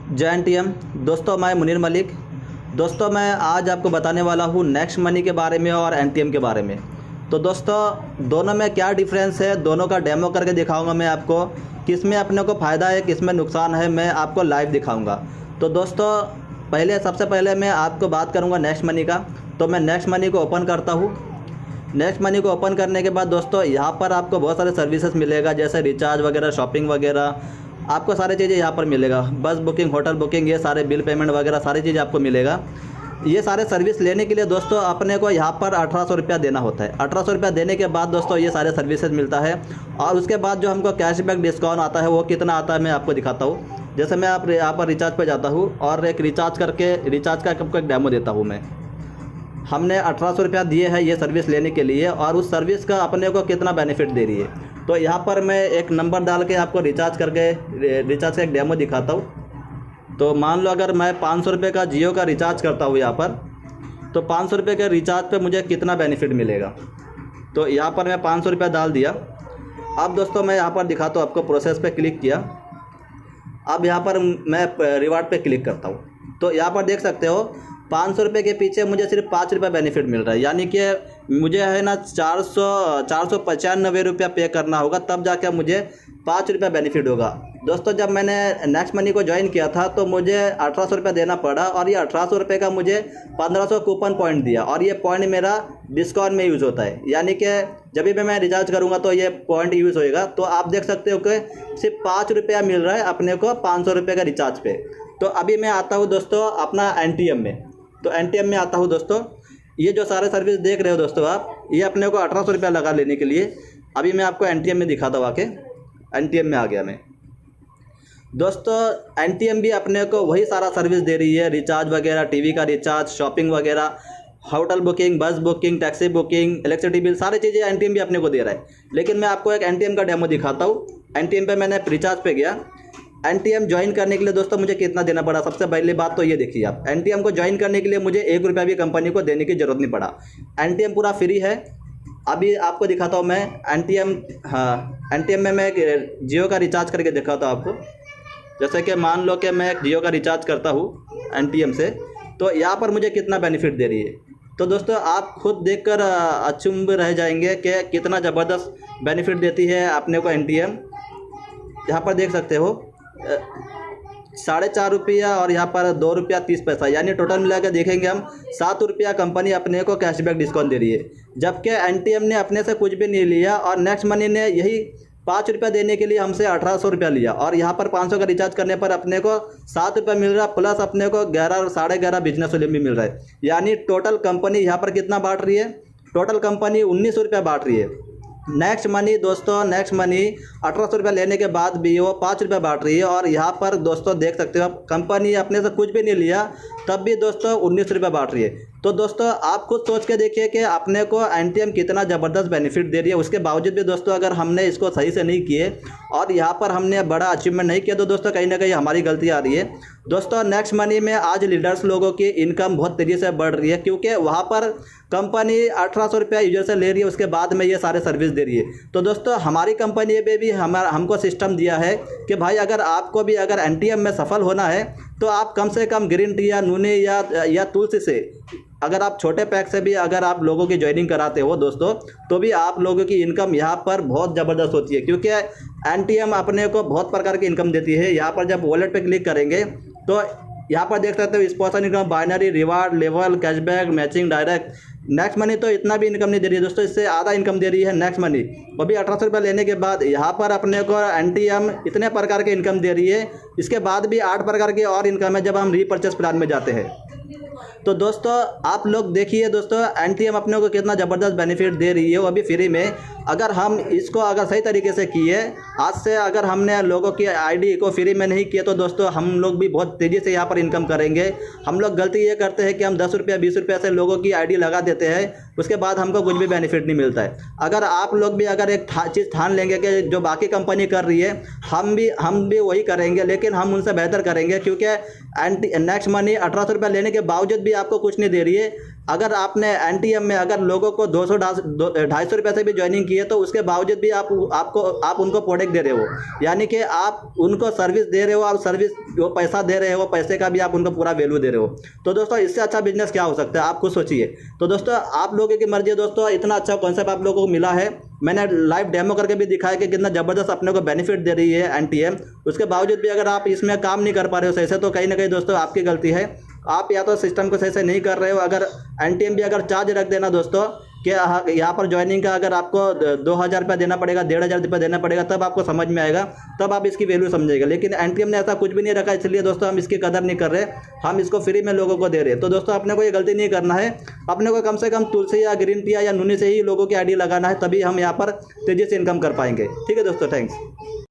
जय एनटीएम। दोस्तों मैं मुनीर मलिक। दोस्तों मैं आज आपको बताने वाला हूँ नेक्स्ट मनी के बारे में और एनटीएम के बारे में। तो दोस्तों दोनों में क्या डिफरेंस है, दोनों का डेमो करके दिखाऊंगा मैं आपको। किस में अपने को फ़ायदा है, किस में नुकसान है, मैं आपको लाइव दिखाऊंगा। तो दोस्तों सबसे पहले मैं आपको बात करूँगा नेक्स्ट मनी का। तो मैं नेक्स्ट मनी को ओपन करता हूँ। नेक्स्ट मनी को ओपन करने के बाद दोस्तों यहाँ पर आपको बहुत सारे सर्विसेज मिलेगा, जैसे रिचार्ज वगैरह, शॉपिंग वगैरह, आपको सारी चीज़ें यहाँ पर मिलेगा। बस बुकिंग, होटल बुकिंग, ये सारे बिल पेमेंट वगैरह सारी चीज़ें आपको मिलेगा। ये सारे सर्विस लेने के लिए दोस्तों अपने को यहाँ पर 1800 रुपया देना होता है। 1800 रुपया देने के बाद दोस्तों ये सारे सर्विसेज मिलता है। और उसके बाद जो हमको कैशबैक डिस्काउंट आता है वो कितना आता है मैं आपको दिखाता हूँ। जैसे मैं आप यहाँ पर रिचार्ज पर जाता हूँ और एक रिचार्ज का आपको एक डेमो देता हूँ मैं। हमने 1800 रुपया दिए हैं ये सर्विस लेने के लिए, और उस सर्विस का अपने को कितना बेनिफिट दे रही है। तो यहाँ पर मैं एक नंबर डाल के आपको रिचार्ज का एक डेमो दिखाता हूँ। तो मान लो अगर मैं 500 रुपये का जियो का रिचार्ज करता हूँ यहाँ पर, तो 500 रुपये के रिचार्ज पे मुझे कितना बेनिफिट मिलेगा। तो यहाँ पर मैं 500 रुपया डाल दिया। अब दोस्तों मैं यहाँ पर दिखाता हूँ आपको। प्रोसेस पे क्लिक किया। अब यहाँ पर मैं रिवार्ड पे क्लिक करता हूँ। तो यहाँ पर देख सकते हो 500 रुपये के पीछे मुझे सिर्फ 5 रुपये बेनिफिट मिल रहा है। यानी कि मुझे है ना 495 रुपया पे करना होगा, तब जाकर मुझे 5 रुपया बेनिफिट होगा। दोस्तों जब मैंने नेक्स्ट मनी को ज्वाइन किया था तो मुझे 1800 रुपया देना पड़ा, और ये 1800 रुपये का मुझे 1500 कूपन पॉइंट दिया, और ये पॉइंट मेरा डिस्काउंट में यूज़ होता है। यानी कि जब भी मैं रिचार्ज करूँगा तो ये पॉइंट यूज़ होएगा। तो आप देख सकते हो कि सिर्फ 5 रुपया मिल रहा है अपने को 500 रुपये का रिचार्ज पे। तो अभी मैं आता हूँ दोस्तों अपना एनटीएम में। तो एनटीएम में आता हूँ दोस्तों। ये जो सारे सर्विस देख रहे हो दोस्तों आप, ये अपने को 1800 रुपया लगा लेने के लिए। अभी मैं आपको एनटीएम में दिखाता हूँ। आके एनटीएम में आ गया मैं। दोस्तों एनटीएम भी अपने को वही सारा सर्विस दे रही है, रिचार्ज वगैरह, टीवी का रिचार्ज, शॉपिंग वगैरह, होटल बुकिंग, बस booking, taxi booking, electricity bill, सारी चीज़ें एनटीएम भी अपने को दे रहा है। लेकिन मैं आपको एक एनटीएम का डेमो दिखाता हूँ। एनटीएम पे मैंने रिचार्ज पे गया। एनटीएम ज्वाइन करने के लिए दोस्तों मुझे कितना देना पड़ा, सबसे पहली बात तो ये देखिए आप। एनटीएम को ज्वाइन करने के लिए मुझे 1 रुपया भी कंपनी को देने की ज़रूरत नहीं पड़ा। एनटीएम पूरा फ्री है। अभी आपको दिखाता हूँ मैं एनटीएम। हाँ, एनटीएम में मैं जियो का रिचार्ज करके दिखाता हूँ आपको। जैसे कि मान लो कि मैं एक जियो का रिचार्ज करता हूँ एनटीएम से, तो यहाँ पर मुझे कितना बेनिफिट दे रही है। तो दोस्तों आप खुद देखकर अचंभ रह जाएंगे कि कितना ज़बरदस्त बेनिफिट देती है अपने को एनटीएम। यहाँ पर देख सकते हो 4.5 रुपया और यहाँ पर 2 रुपया 30 पैसा, यानी टोटल मिला के देखेंगे हम 7 रुपया कंपनी अपने को कैशबैक डिस्काउंट दे रही है। जबकि एनटीएम ने अपने से कुछ भी नहीं लिया, और नेक्स्ट मनी ने यही 5 रुपया देने के लिए हमसे 1800 रुपया लिया, और यहाँ पर 500 का रिचार्ज करने पर अपने को 7 रुपया मिल रहा, प्लस अपने को 11 साढ़े 11 बिजनेस वाले भी मिल रहा है। यानी टोटल कंपनी यहाँ पर कितना बांट रही है? टोटल कंपनी 1900 रुपया बांट रही है। नेक्स्ट मनी दोस्तों, नेक्स्ट मनी 1800 रुपया लेने के बाद भी वो 5 रुपया बांट रही है। और यहाँ पर दोस्तों देख सकते हो आप, कंपनी अपने से कुछ भी नहीं लिया, तब भी दोस्तों 1900 रुपया बांट रही है। तो दोस्तों आप खुद सोच के देखिए कि अपने को एनटीएम कितना ज़बरदस्त बेनिफिट दे रही है। उसके बावजूद भी दोस्तों अगर हमने इसको सही से नहीं किए और यहाँ पर हमने बड़ा अचीवमेंट नहीं किया, तो दोस्तों कहीं ना कहीं हमारी गलती आ रही है। दोस्तों नेक्स्ट मनी में आज लीडर्स लोगों की इनकम बहुत तेज़ी से बढ़ रही है, क्योंकि वहाँ पर कंपनी 1800 रुपया यूजर से ले रही है, उसके बाद में ये सारे सर्विस दे रही है। तो दोस्तों हमारी कंपनी में भी हमको सिस्टम दिया है कि भाई अगर आपको भी अगर एनटीएम में सफल होना है, तो आप कम से कम ग्रीन टी या नूने या तुलसी से, अगर आप छोटे पैक से भी अगर आप लोगों की ज्वाइनिंग कराते हो दोस्तों, तो भी आप लोगों की इनकम यहाँ पर बहुत ज़बरदस्त होती है। क्योंकि एनटीएम अपने को बहुत प्रकार की इनकम देती है। यहाँ पर जब वॉलेट पे क्लिक करेंगे तो यहाँ पर देख सकते हो sponsor income, binary, reward, level, cashback, matching, direct. Next money तो इतना भी इनकम नहीं दे रही है दोस्तों, इससे आधा इनकम दे रही है नेक्स्ट मनी। वो भी 1800 रुपये लेने के बाद यहाँ पर अपने को एनटीएम इतने प्रकार के इनकम दे रही है। इसके बाद भी 8 प्रकार की और इनकम है जब हम रीपर्चेस प्लान में जाते हैं। तो दोस्तों आप लोग देखिए दोस्तों, एनटीएम अपने को कितना ज़बरदस्त बेनिफिट दे रही है, वो भी फ्री में। अगर हम इसको अगर सही तरीके से किए, आज से अगर हमने लोगों की आईडी को फ्री में नहीं किया, तो दोस्तों हम लोग भी बहुत तेज़ी से यहाँ पर इनकम करेंगे। हम लोग गलती ये करते हैं कि हम 10 रुपया 20 रुपया से लोगों की आईडी लगा देते हैं, उसके बाद हमको कुछ भी बेनिफिट नहीं मिलता है। अगर आप लोग भी अगर एक चीज़ ठान लेंगे कि जो बाकी कंपनी कर रही है हम भी वही करेंगे, लेकिन हम उनसे बेहतर करेंगे। क्योंकि नेक्स्ट मनी 1800 रुपया लेने के बावजूद भी आपको कुछ नहीं दे रही है, अगर आपने एनटीएम में अगर लोगों को 200-250 रुपये से भी ज्वाइनिंग की है तो उसके बावजूद भी आप उनको प्रोडक्ट दे रहे हो, यानी कि आप उनको सर्विस दे रहे हो, आप सर्विस वो पैसा दे रहे हो, पैसे का भी आप उनको पूरा वैल्यू दे रहे हो। तो दोस्तों इससे अच्छा बिजनेस क्या हो सकता है, आप खुद सोचिए। तो दोस्तों आप लोगों की मर्जी है दोस्तों, इतना अच्छा कॉन्सेप्ट आप लोगों को मिला है, मैंने लाइव डेमो करके भी दिखाया कि कितना ज़बरदस्त अपने को बेनिफिट दे रही है एनटीएम। उसके बावजूद भी अगर आप इसमें काम नहीं कर पा रहे हो सही से, तो कहीं ना कहीं दोस्तों आपकी गलती है, आप या तो सिस्टम को सही से नहीं कर रहे हो। अगर एनटीएम भी अगर चार्ज रख देना दोस्तों कि यहाँ पर ज्वाइनिंग का अगर आपको 2,000 रुपये देना पड़ेगा, 1,500 रुपये देना पड़ेगा, तब आपको समझ में आएगा, तब आप इसकी वैल्यू समझेगा। लेकिन एनटीएम ने ऐसा कुछ भी नहीं रखा, इसलिए दोस्तों हम इसकी कदर नहीं कर रहे, हम इसको फ्री में लोगों को दे रहे हैं। तो दोस्तों अपने को ये गलती नहीं करना है, अपने को कम से कम तुलसी या ग्रीन टी या नूनी से ही लोगों की आईडी लगाना है, तभी हम यहाँ पर तेज़ी से इनकम कर पाएंगे। ठीक है दोस्तों, थैंक्स।